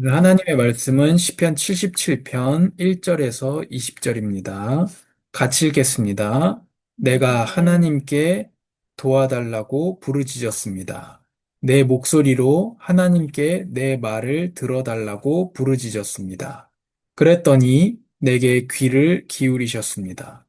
하나님의 말씀은 시편 77편 1절에서 20절입니다. 같이 읽겠습니다. 내가 하나님께 도와달라고 부르짖었습니다. 내 목소리로 하나님께 내 말을 들어달라고 부르짖었습니다. 그랬더니 내게 귀를 기울이셨습니다.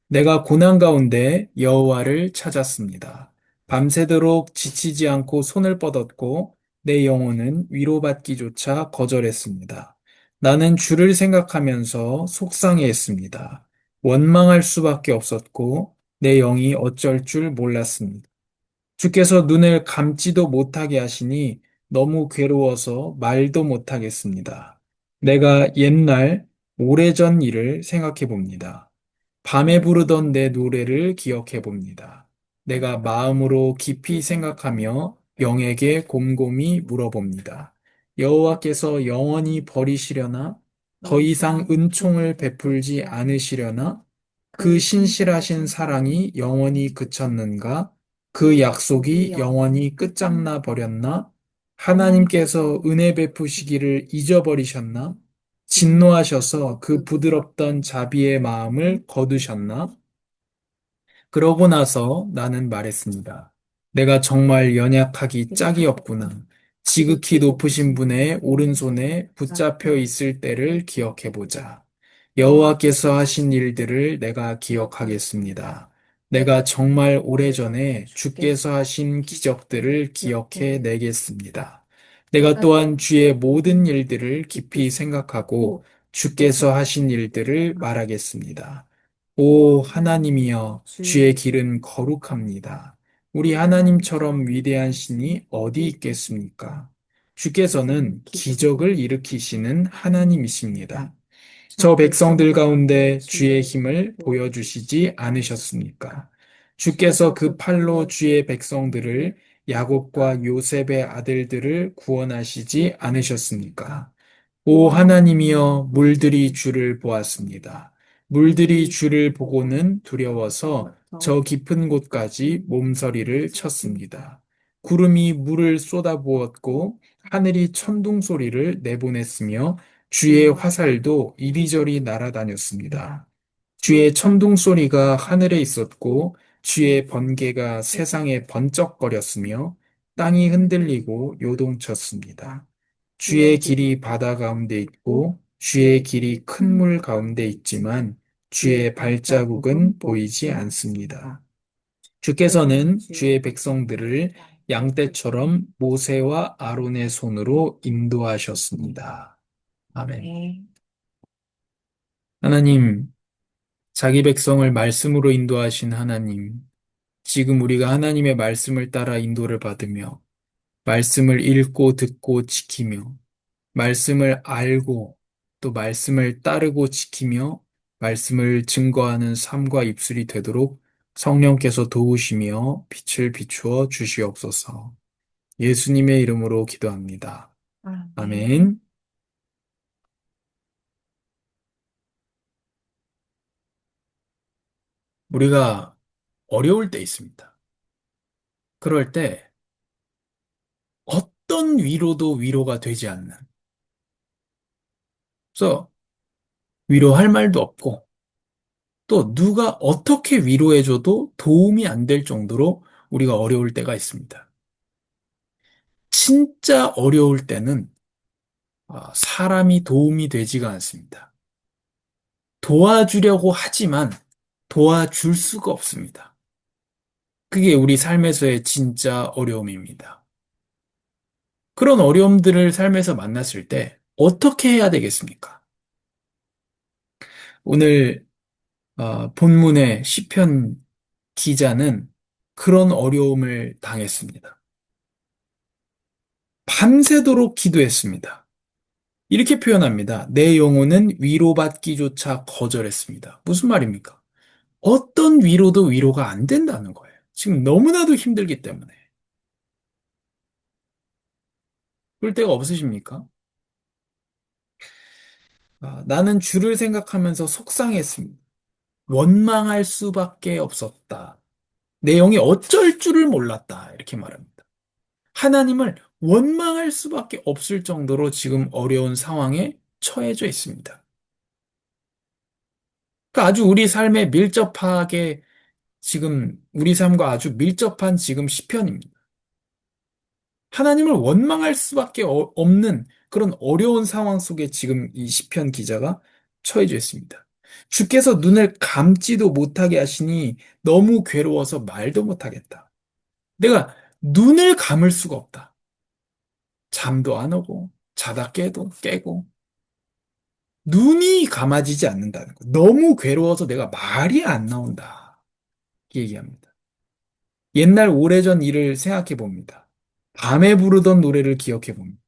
내가 고난 가운데 여호와를 찾았습니다. 밤새도록 지치지 않고 손을 뻗었고 내 영혼은 위로받기조차 거절했습니다. 나는 주를 생각하면서 속상해했습니다. 원망할 수밖에 없었고 내 영이 어쩔 줄 몰랐습니다. 주께서 눈을 감지도 못하게 하시니 너무 괴로워서 말도 못하겠습니다. 내가 옛날 오래전 일을 생각해 봅니다. 밤에 부르던 내 노래를 기억해 봅니다. 내가 마음으로 깊이 생각하며 영에게 곰곰이 물어봅니다. 여호와께서 영원히 버리시려나? 더 이상 은총을 베풀지 않으시려나? 그 신실하신 사랑이 영원히 그쳤는가? 그 약속이 영원히 끝장나 버렸나? 하나님께서 은혜 베푸시기를 잊어버리셨나? 진노하셔서 그 부드럽던 자비의 마음을 거두셨나? 그러고 나서 나는 말했습니다. 내가 정말 연약하기 짝이 없구나. 지극히 높으신 분의 오른손에 붙잡혀 있을 때를 기억해보자. 여호와께서 하신 일들을 내가 기억하겠습니다. 내가 정말 오래전에 주께서 하신 기적들을 기억해 내겠습니다. 내가 또한 주의 모든 일들을 깊이 생각하고 주께서 하신 일들을 말하겠습니다. 오 하나님이여, 주의 길은 거룩합니다. 우리 하나님처럼 위대한 신이 어디 있겠습니까? 주께서는 기적을 일으키시는 하나님이십니다. 저 백성들 가운데 주의 힘을 보여주시지 않으셨습니까? 주께서 그 팔로 주의 백성들을 야곱과 요셉의 아들들을 구원하시지 않으셨습니까? 오 하나님이여, 물들이 주를 보았습니다. 물들이 주를 보고는 두려워서 저 깊은 곳까지 몸서리를 쳤습니다. 구름이 물을 쏟아부었고 하늘이 천둥 소리를 내보냈으며 주의 화살도 이리저리 날아다녔습니다. 주의 천둥 소리가 하늘에 있었고 주의 번개가 세상에 번쩍거렸으며 땅이 흔들리고 요동쳤습니다. 주의 길이 바다 가운데 있고 주의 길이 큰 물 가운데 있지만 주의 발자국은 보이지 않습니다. 주께서는 주의 백성들을 양떼처럼 모세와 아론의 손으로 인도하셨습니다. 아멘. 하나님, 자기 백성을 말씀으로 인도하신 하나님, 지금 우리가 하나님의 말씀을 따라 인도를 받으며 말씀을 읽고 듣고 지키며 말씀을 알고 또 말씀을 따르고 지키며 말씀을 증거하는 삶과 입술이 되도록 성령께서 도우시며 빛을 비추어 주시옵소서. 예수님의 이름으로 기도합니다. 아멘. 우리가 어려울 때 있습니다. 그럴 때 어떤 위로도 위로가 되지 않는. 그래서 위로할 말도 없고 또 누가 어떻게 위로해줘도 도움이 안 될 정도로 우리가 어려울 때가 있습니다. 진짜 어려울 때는 사람이 도움이 되지가 않습니다. 도와주려고 하지만 도와줄 수가 없습니다. 그게 우리 삶에서의 진짜 어려움입니다. 그런 어려움들을 삶에서 만났을 때 어떻게 해야 되겠습니까? 오늘 본문의 시편 기자는 그런 어려움을 당했습니다. 밤새도록 기도했습니다. 이렇게 표현합니다. 내 영혼은 위로받기조차 거절했습니다. 무슨 말입니까? 어떤 위로도 위로가 안 된다는 거예요. 지금 너무나도 힘들기 때문에. 그럴 때가 없으십니까? 나는 주를 생각하면서 속상했습니다. 원망할 수밖에 없었다. 내 영이 어쩔 줄을 몰랐다. 이렇게 말합니다. 하나님을 원망할 수밖에 없을 정도로 지금 어려운 상황에 처해져 있습니다. 그러니까 아주 우리 삶에 밀접하게 지금 우리 삶과 아주 밀접한 지금 시편입니다. 하나님을 원망할 수밖에 없는 그런 어려운 상황 속에 지금 이 시편 기자가 처해져 있습니다. 주께서 눈을 감지도 못하게 하시니 너무 괴로워서 말도 못하겠다. 내가 눈을 감을 수가 없다. 잠도 안 오고 자다 깨고 눈이 감아지지 않는다는 거. 너무 괴로워서 내가 말이 안 나온다. 이렇게 얘기합니다. 옛날 오래전 일을 생각해 봅니다. 밤에 부르던 노래를 기억해 봅니다.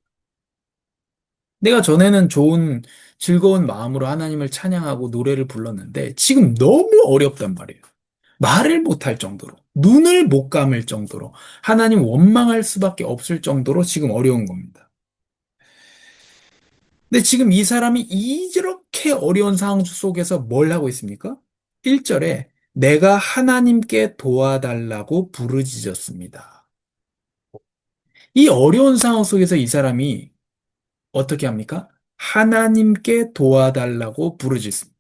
내가 전에는 좋은 즐거운 마음으로 하나님을 찬양하고 노래를 불렀는데 지금 너무 어렵단 말이에요. 말을 못할 정도로, 눈을 못 감을 정도로, 하나님 원망할 수밖에 없을 정도로 지금 어려운 겁니다. 근데 지금 이 사람이 이렇게 어려운 상황 속에서 뭘 하고 있습니까? 1절에 내가 하나님께 도와달라고 부르짖었습니다. 이 어려운 상황 속에서 이 사람이 어떻게 합니까? 하나님께 도와달라고 부르짖습니다.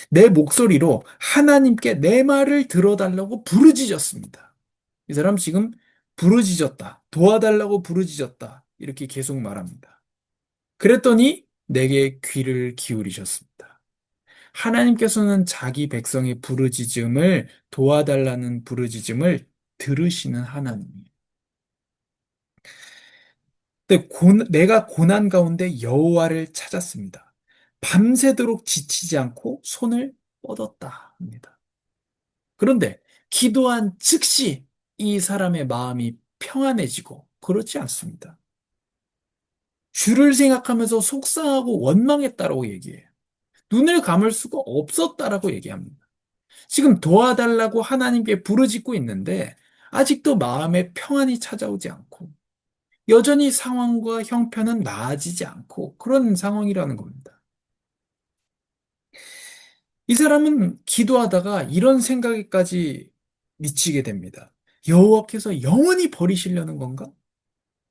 내 목소리로 하나님께 내 말을 들어달라고 부르짖었습니다. 이 사람 지금 부르짖었다. 도와달라고 부르짖었다. 이렇게 계속 말합니다. 그랬더니 내게 귀를 기울이셨습니다. 하나님께서는 자기 백성의 부르짖음을 도와달라는 부르짖음을 들으시는 하나님이에요. 근데 내가 고난 가운데 여호와를 찾았습니다. 밤새도록 지치지 않고 손을 뻗었다 합니다. 그런데 기도한 즉시 이 사람의 마음이 평안해지고 그렇지 않습니다. 주를 생각하면서 속상하고 원망했다라고 얘기해요. 눈을 감을 수가 없었다라고 얘기합니다. 지금 도와달라고 하나님께 부르짖고 있는데 아직도 마음에 평안이 찾아오지 않고 여전히 상황과 형편은 나아지지 않고 그런 상황이라는 겁니다. 이 사람은 기도하다가 이런 생각에까지 미치게 됩니다. 여호와께서 영원히 버리시려는 건가?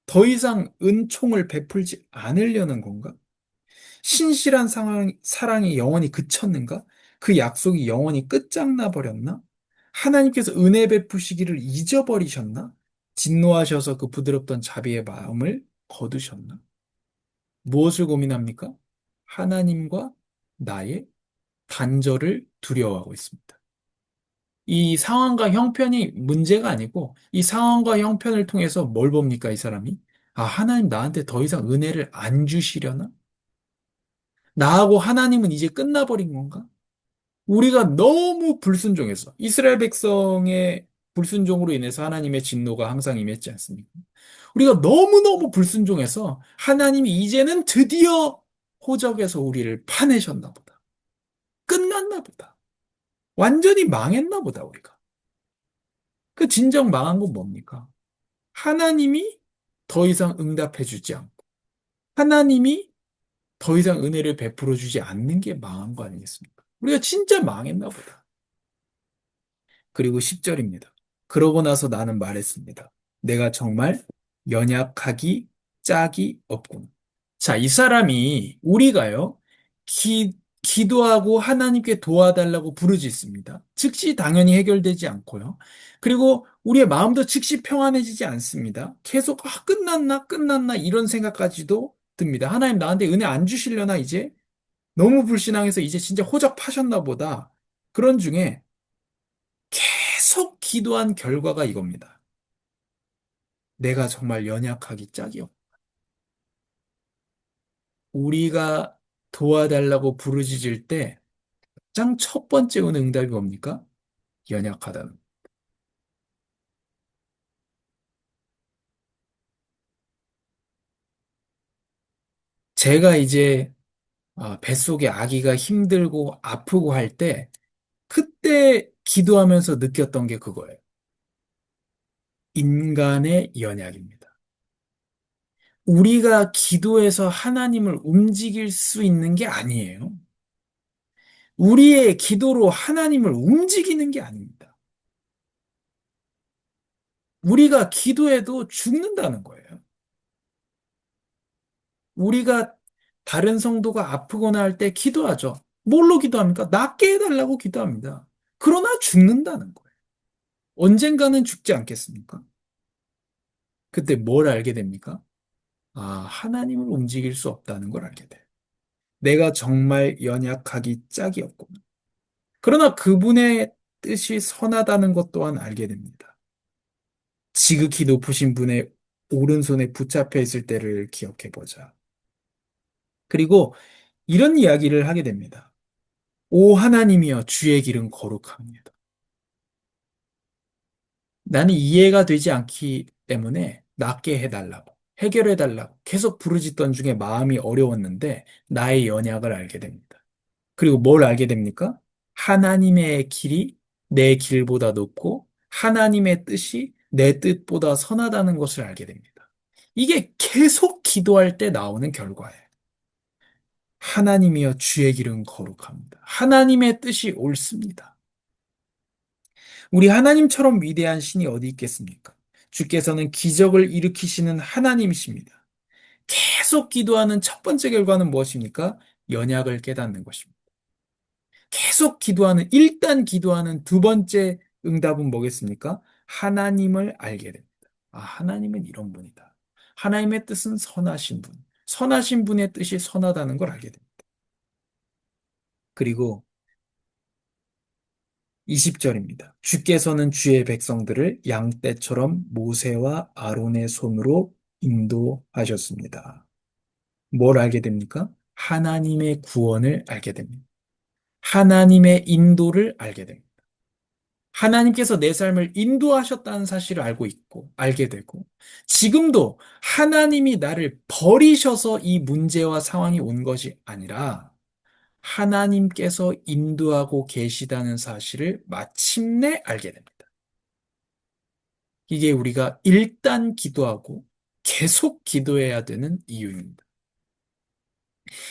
더 이상 은총을 베풀지 않으려는 건가? 신실한 사랑이 영원히 그쳤는가? 그 약속이 영원히 끝장나 버렸나? 하나님께서 은혜 베푸시기를 잊어버리셨나? 진노하셔서 그 부드럽던 자비의 마음을 거두셨나? 무엇을 고민합니까? 하나님과 나의 단절을 두려워하고 있습니다. 이 상황과 형편이 문제가 아니고 이 상황과 형편을 통해서 뭘 봅니까, 이 사람이? 아, 하나님 나한테 더 이상 은혜를 안 주시려나? 나하고 하나님은 이제 끝나버린 건가? 우리가 너무 불순종해서 이스라엘 백성의 불순종으로 인해서 하나님의 진노가 항상 임했지 않습니까? 우리가 너무너무 불순종해서 하나님이 이제는 드디어 호적에서 우리를 파내셨나 보다. 끝났나 보다. 완전히 망했나 보다, 우리가. 그 진정 망한 건 뭡니까? 하나님이 더 이상 응답해 주지 않고, 하나님이 더 이상 은혜를 베풀어 주지 않는 게 망한 거 아니겠습니까? 우리가 진짜 망했나 보다. 그리고 10절입니다. 그러고 나서 나는 말했습니다. 내가 정말 연약하기 짝이 없구나. 자, 이 사람이 우리가요, 기도하고 하나님께 도와달라고 부르짖습니다. 즉시 당연히 해결되지 않고요. 그리고 우리의 마음도 즉시 평안해지지 않습니다. 계속, 끝났나, 이런 생각까지도 듭니다. 하나님 나한테 은혜 안 주시려나, 이제? 너무 불신앙해서 이제 진짜 호적파셨나 보다. 그런 중에 계속 기도한 결과가 이겁니다. 내가 정말 연약하기 짝이 없다. 우리가 도와달라고 부르짖을 때 가장 첫 번째 오는 응답이 뭡니까? 연약하다는. 제가 이제 뱃속에 아기가 힘들고 아프고 할 때 그때 기도하면서 느꼈던 게 그거예요. 인간의 연약입니다. 우리가 기도해서 하나님을 움직일 수 있는 게 아니에요. 우리의 기도로 하나님을 움직이는 게 아닙니다. 우리가 기도해도 죽는다는 거예요. 우리가 다른 성도가 아프거나 할 때 기도하죠. 뭘로 기도합니까? 낫게 해달라고 기도합니다. 그러나 죽는다는 거예요. 언젠가는 죽지 않겠습니까? 그때 뭘 알게 됩니까? 아, 하나님을 움직일 수 없다는 걸 알게 돼요. 내가 정말 연약하기 짝이었구나. 그러나 그분의 뜻이 선하다는 것 또한 알게 됩니다. 지극히 높으신 분의 오른손에 붙잡혀 있을 때를 기억해 보자. 그리고 이런 이야기를 하게 됩니다. 오 하나님이여 주의 길은 거룩합니다. 나는 이해가 되지 않기 때문에 낫게 해달라고, 해결해달라고 계속 부르짖던 중에 마음이 어려웠는데 나의 연약을 알게 됩니다. 그리고 뭘 알게 됩니까? 하나님의 길이 내 길보다 높고 하나님의 뜻이 내 뜻보다 선하다는 것을 알게 됩니다. 이게 계속 기도할 때 나오는 결과예요. 하나님이여 주의 길은 거룩합니다. 하나님의 뜻이 옳습니다. 우리 하나님처럼 위대한 신이 어디 있겠습니까? 주께서는 기적을 일으키시는 하나님이십니다. 계속 기도하는 첫 번째 결과는 무엇입니까? 연약을 깨닫는 것입니다. 계속 기도하는, 일단 기도하는 두 번째 응답은 뭐겠습니까? 하나님을 알게 됩니다. 아, 하나님은 이런 분이다. 하나님의 뜻은 선하신 분. 선하신 분의 뜻이 선하다는 걸 알게 됩니다. 그리고 20절입니다. 주께서는 주의 백성들을 양떼처럼 모세와 아론의 손으로 인도하셨습니다. 뭘 알게 됩니까? 하나님의 구원을 알게 됩니다. 하나님의 인도를 알게 됩니다. 하나님께서 내 삶을 인도하셨다는 사실을 알고 있고, 알게 되고, 지금도 하나님이 나를 버리셔서 이 문제와 상황이 온 것이 아니라, 하나님께서 인도하고 계시다는 사실을 마침내 알게 됩니다. 이게 우리가 일단 기도하고 계속 기도해야 되는 이유입니다.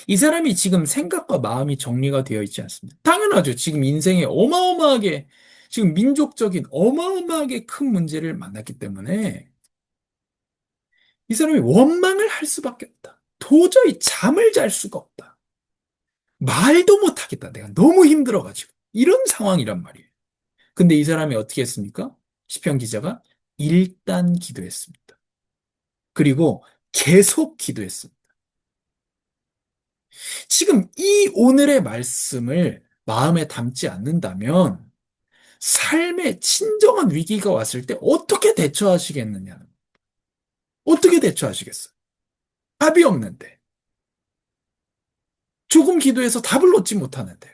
이 사람이 지금 생각과 마음이 정리가 되어 있지 않습니다. 당연하죠. 지금 인생에 어마어마하게, 지금 민족적인 어마어마하게 큰 문제를 만났기 때문에 이 사람이 원망을 할 수밖에 없다. 도저히 잠을 잘 수가 없다. 말도 못하겠다. 내가 너무 힘들어가지고. 이런 상황이란 말이에요. 근데 이 사람이 어떻게 했습니까? 시편 기자가 일단 기도했습니다. 그리고 계속 기도했습니다. 지금 이 오늘의 말씀을 마음에 담지 않는다면 삶의 진정한 위기가 왔을 때 어떻게 대처하시겠느냐? 어떻게 대처하시겠어요? 답이 없는데. 조금 기도해서 답을 얻지 못하는데요.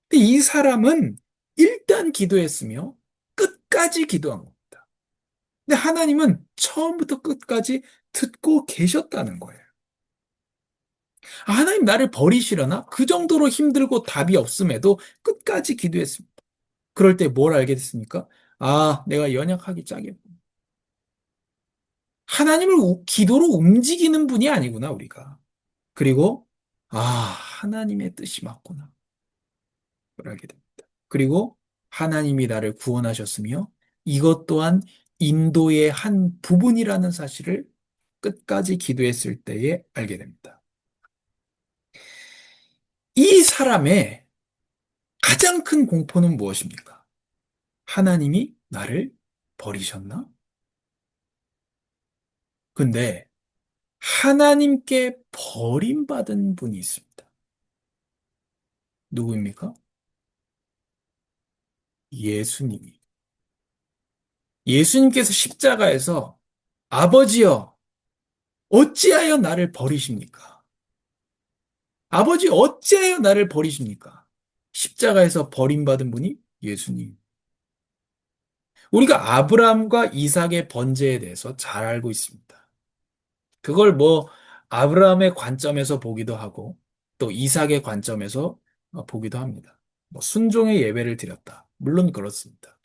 근데 이 사람은 일단 기도했으며 끝까지 기도한 겁니다. 근데 하나님은 처음부터 끝까지 듣고 계셨다는 거예요. 아, 하나님 나를 버리시려나? 그 정도로 힘들고 답이 없음에도 끝까지 기도했습니다. 그럴 때 뭘 알게 됐습니까? 아, 내가 연약하기 짝이었구나. 하나님을 기도로 움직이는 분이 아니구나, 우리가. 그리고, 아, 하나님의 뜻이 맞구나. 그걸 알게 됩니다. 그리고 하나님이 나를 구원하셨으며 이것 또한 인도의 한 부분이라는 사실을 끝까지 기도했을 때에 알게 됩니다. 이 사람의 가장 큰 공포는 무엇입니까? 하나님이 나를 버리셨나? 근데 하나님께 버림받은 분이 있습니다. 누구입니까? 예수님이. 예수님께서 십자가에서 아버지여, 어찌하여 나를 버리십니까? 아버지, 어찌하여 나를 버리십니까? 십자가에서 버림받은 분이 예수님. 우리가 아브라함과 이삭의 번제에 대해서 잘 알고 있습니다. 그걸 뭐 아브라함의 관점에서 보기도 하고 또 이삭의 관점에서 보기도 합니다. 뭐 순종의 예배를 드렸다. 물론 그렇습니다.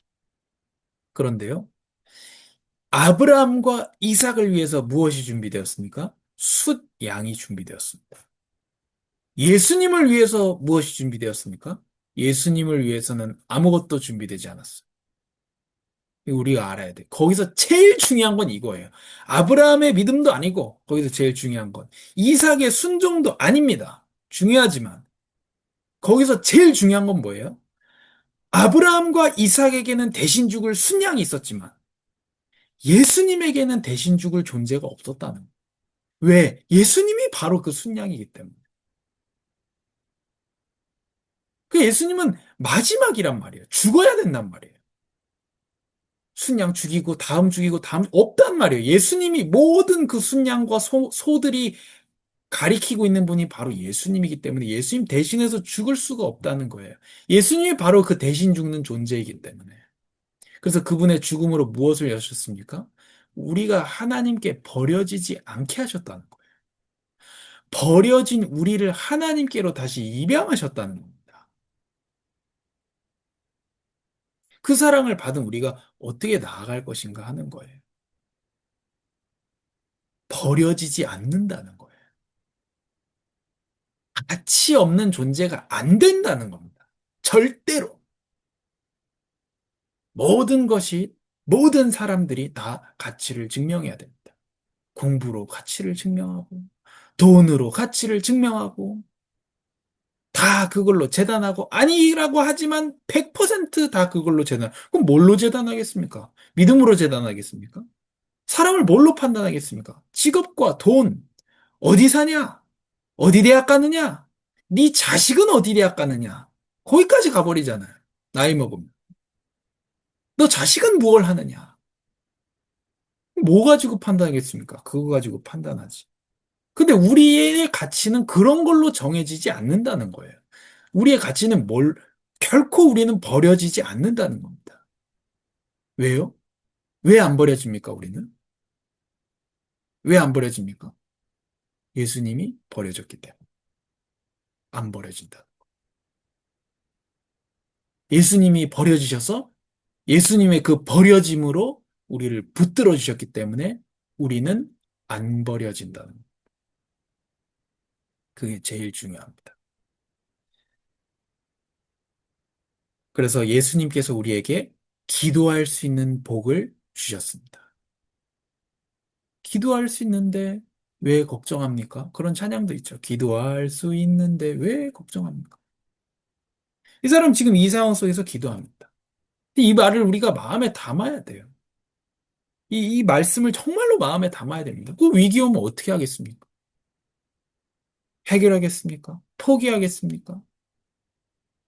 그런데요, 아브라함과 이삭을 위해서 무엇이 준비되었습니까? 숫 양이 준비되었습니다. 예수님을 위해서 무엇이 준비되었습니까? 예수님을 위해서는 아무것도 준비되지 않았어요. 이거 우리가 알아야 돼. 거기서 제일 중요한 건 이거예요. 아브라함의 믿음도 아니고, 거기서 제일 중요한 건 이삭의 순종도 아닙니다. 중요하지만, 거기서 제일 중요한 건 뭐예요? 아브라함과 이삭에게는 대신 죽을 순양이 있었지만, 예수님에게는 대신 죽을 존재가 없었다는 거예요. 왜? 예수님이 바로 그 순양이기 때문에. 그 예수님은 마지막이란 말이에요. 죽어야 된단 말이에요. 순양 죽이고 다음 죽이고 다음 없단 말이에요. 예수님이 모든 그 순양과 소들이 가리키고 있는 분이 바로 예수님이기 때문에 예수님 대신해서 죽을 수가 없다는 거예요. 예수님이 바로 그 대신 죽는 존재이기 때문에. 그래서 그분의 죽음으로 무엇을 여셨습니까? 우리가 하나님께 버려지지 않게 하셨다는 거예요. 버려진 우리를 하나님께로 다시 입양하셨다는 겁니다. 그 사랑을 받은 우리가 어떻게 나아갈 것인가 하는 거예요. 버려지지 않는다는 거예요. 가치 없는 존재가 안 된다는 겁니다. 절대로. 모든 것이, 모든 사람들이 다 가치를 증명해야 됩니다. 공부로 가치를 증명하고, 돈으로 가치를 증명하고, 다 그걸로 재단하고, 아니라고 하지만 100%다 그걸로 재단. 그럼 뭘로 재단하겠습니까? 믿음으로 재단하겠습니까? 사람을 뭘로 판단하겠습니까? 직업과 돈, 어디 사냐? 어디 대학 가느냐? 네 자식은 어디 대학 가느냐? 거기까지 가버리잖아요. 나이 먹으면. 너 자식은 무엇을 하느냐? 뭐 가지고 판단하겠습니까? 그거 가지고 판단하지. 근데 우리의 가치는 그런 걸로 정해지지 않는다는 거예요. 우리의 가치는 결코 우리는 버려지지 않는다는 겁니다. 왜요? 왜 안 버려집니까, 우리는? 왜 안 버려집니까? 예수님이 버려졌기 때문에. 안 버려진다. 예수님이 버려지셔서 예수님의 그 버려짐으로 우리를 붙들어 주셨기 때문에 우리는 안 버려진다는 것. 그게 제일 중요합니다. 그래서 예수님께서 우리에게 기도할 수 있는 복을 주셨습니다. 기도할 수 있는데 왜 걱정합니까? 그런 찬양도 있죠. 기도할 수 있는데 왜 걱정합니까? 이 사람 지금 이 상황 속에서 기도합니다. 이 말을 우리가 마음에 담아야 돼요. 이 말씀을 정말로 마음에 담아야 됩니다. 그 위기 오면 어떻게 하겠습니까? 해결하겠습니까? 포기하겠습니까?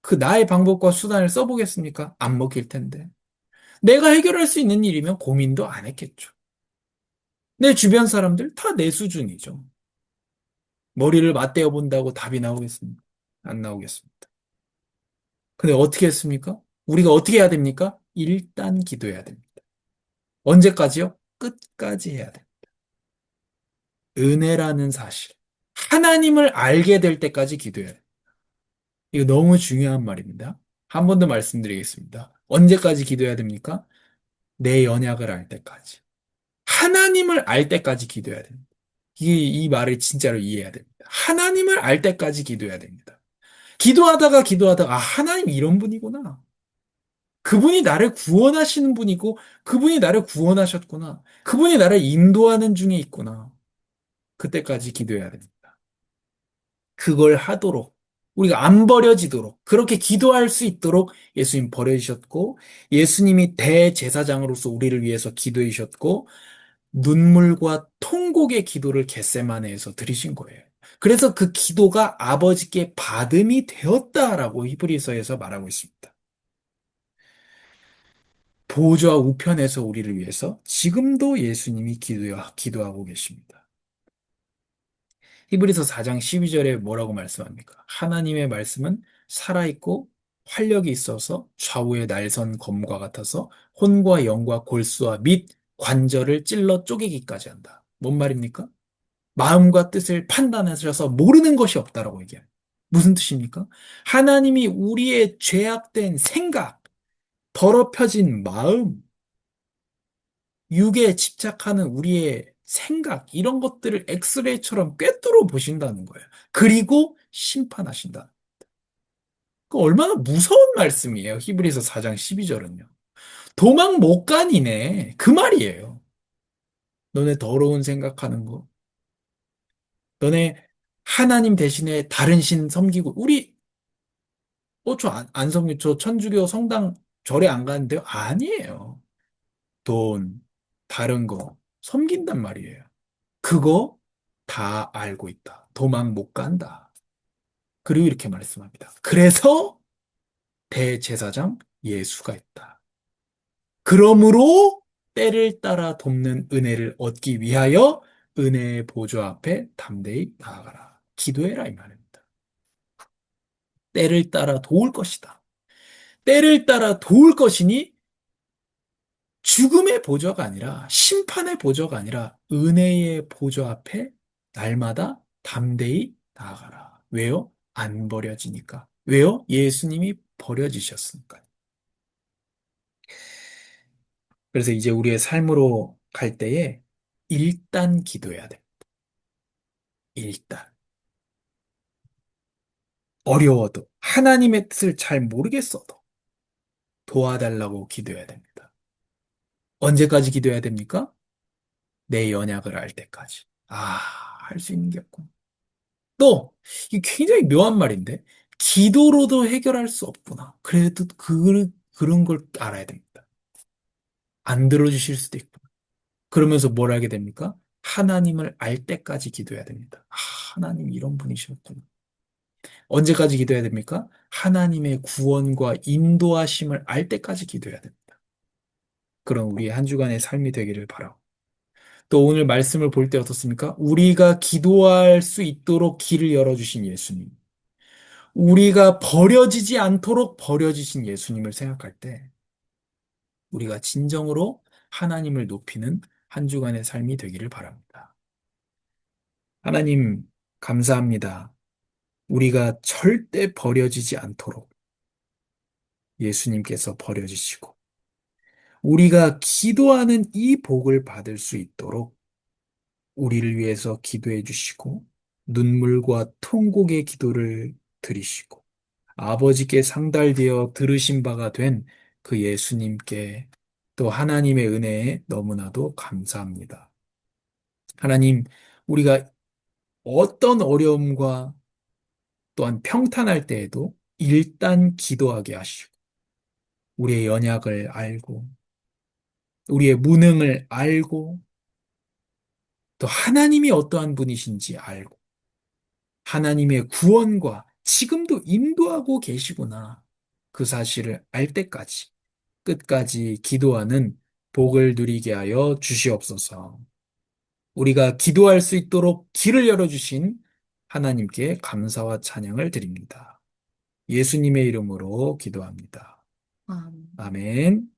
그 나의 방법과 수단을 써보겠습니까? 안 먹힐 텐데. 내가 해결할 수 있는 일이면 고민도 안 했겠죠. 내 주변 사람들 다 내 수준이죠. 머리를 맞대어 본다고 답이 나오겠습니까? 안 나오겠습니다. 근데 어떻게 했습니까? 우리가 어떻게 해야 됩니까? 일단 기도해야 됩니다. 언제까지요? 끝까지 해야 돼요. 은혜라는 사실. 하나님을 알게 될 때까지 기도해야 돼요. 이거 너무 중요한 말입니다. 한 번 더 말씀드리겠습니다. 언제까지 기도해야 됩니까? 내 연약을 알 때까지. 하나님을 알 때까지 기도해야 됩니다. 이 말을 진짜로 이해해야 됩니다. 하나님을 알 때까지 기도해야 됩니다. 기도하다가, 하나님 이런 분이구나. 그분이 나를 구원하시는 분이고, 그분이 나를 구원하셨구나. 그분이 나를 인도하는 중에 있구나. 그때까지 기도해야 됩니다. 그걸 하도록, 우리가 안 버려지도록, 그렇게 기도할 수 있도록 예수님 버려주셨고, 예수님이 대제사장으로서 우리를 위해서 기도해 주셨고, 눈물과 통곡의 기도를 겟세마네에서 드리신 거예요. 그래서 그 기도가 아버지께 받음이 되었다라고 히브리서에서 말하고 있습니다. 보좌 우편에서 우리를 위해서 지금도 예수님이 기도하고 계십니다. 히브리서 4장 12절에 뭐라고 말씀합니까? 하나님의 말씀은 살아있고 활력이 있어서 좌우의 날선 검과 같아서 혼과 영과 골수와 및 관절을 찔러 쪼개기까지 한다. 뭔 말입니까? 마음과 뜻을 판단하셔서 모르는 것이 없다라고 얘기해요. 무슨 뜻입니까? 하나님이 우리의 죄악된 생각, 더럽혀진 마음, 육에 집착하는 우리의 생각, 이런 것들을 엑스레이처럼 꿰뚫어 보신다는 거예요. 그리고 심판하신다. 그 얼마나 무서운 말씀이에요. 히브리서 4장 12절은요. 도망 못 가니네. 그 말이에요. 너네 더러운 생각하는 거. 너네 하나님 대신에 다른 신 섬기고, 우리, 저 안 섬기, 저 천주교 성당 절에 안 가는데요? 아니에요. 돈, 다른 거 섬긴단 말이에요. 그거 다 알고 있다. 도망 못 간다. 그리고 이렇게 말씀합니다. 그래서 대제사장 예수가 있다. 그러므로 때를 따라 돕는 은혜를 얻기 위하여 은혜의 보좌 앞에 담대히 나아가라. 기도해라 이 말입니다. 때를 따라 도울 것이다. 때를 따라 도울 것이니 죽음의 보좌가 아니라 심판의 보좌가 아니라 은혜의 보좌 앞에 날마다 담대히 나아가라. 왜요? 안 버려지니까. 왜요? 예수님이 버려지셨으니까. 그래서 이제 우리의 삶으로 갈 때에 일단 기도해야 돼. 일단. 어려워도 하나님의 뜻을 잘 모르겠어도 도와달라고 기도해야 됩니다. 언제까지 기도해야 됩니까? 내 연약을 알 때까지. 할 수 있는 게 없군. 또, 이 굉장히 묘한 말인데, 기도로도 해결할 수 없구나. 그래도 그런 걸 알아야 됩니다. 안 들어주실 수도 있고. 그러면서 뭘 하게 됩니까? 하나님을 알 때까지 기도해야 됩니다. 하나님 이런 분이셨구나. 언제까지 기도해야 됩니까? 하나님의 구원과 인도하심을 알 때까지 기도해야 됩니다. 그런 우리의 한 주간의 삶이 되기를 바라고. 또 오늘 말씀을 볼 때 어떻습니까? 우리가 기도할 수 있도록 길을 열어주신 예수님. 우리가 버려지지 않도록 버려지신 예수님을 생각할 때 우리가 진정으로 하나님을 높이는 한 주간의 삶이 되기를 바랍니다. 하나님, 감사합니다. 우리가 절대 버려지지 않도록 예수님께서 버려지시고 우리가 기도하는 이 복을 받을 수 있도록 우리를 위해서 기도해 주시고 눈물과 통곡의 기도를 들으시고 아버지께 상달되어 들으신 바가 된 그 예수님께 또 하나님의 은혜에 너무나도 감사합니다. 하나님, 우리가 어떤 어려움과 또한 평탄할 때에도 일단 기도하게 하시고 우리의 연약을 알고 우리의 무능을 알고 또 하나님이 어떠한 분이신지 알고 하나님의 구원과 지금도 인도하고 계시구나. 그 사실을 알 때까지 끝까지 기도하는 복을 누리게 하여 주시옵소서. 우리가 기도할 수 있도록 길을 열어주신 하나님께 감사와 찬양을 드립니다. 예수님의 이름으로 기도합니다. 아, 아멘.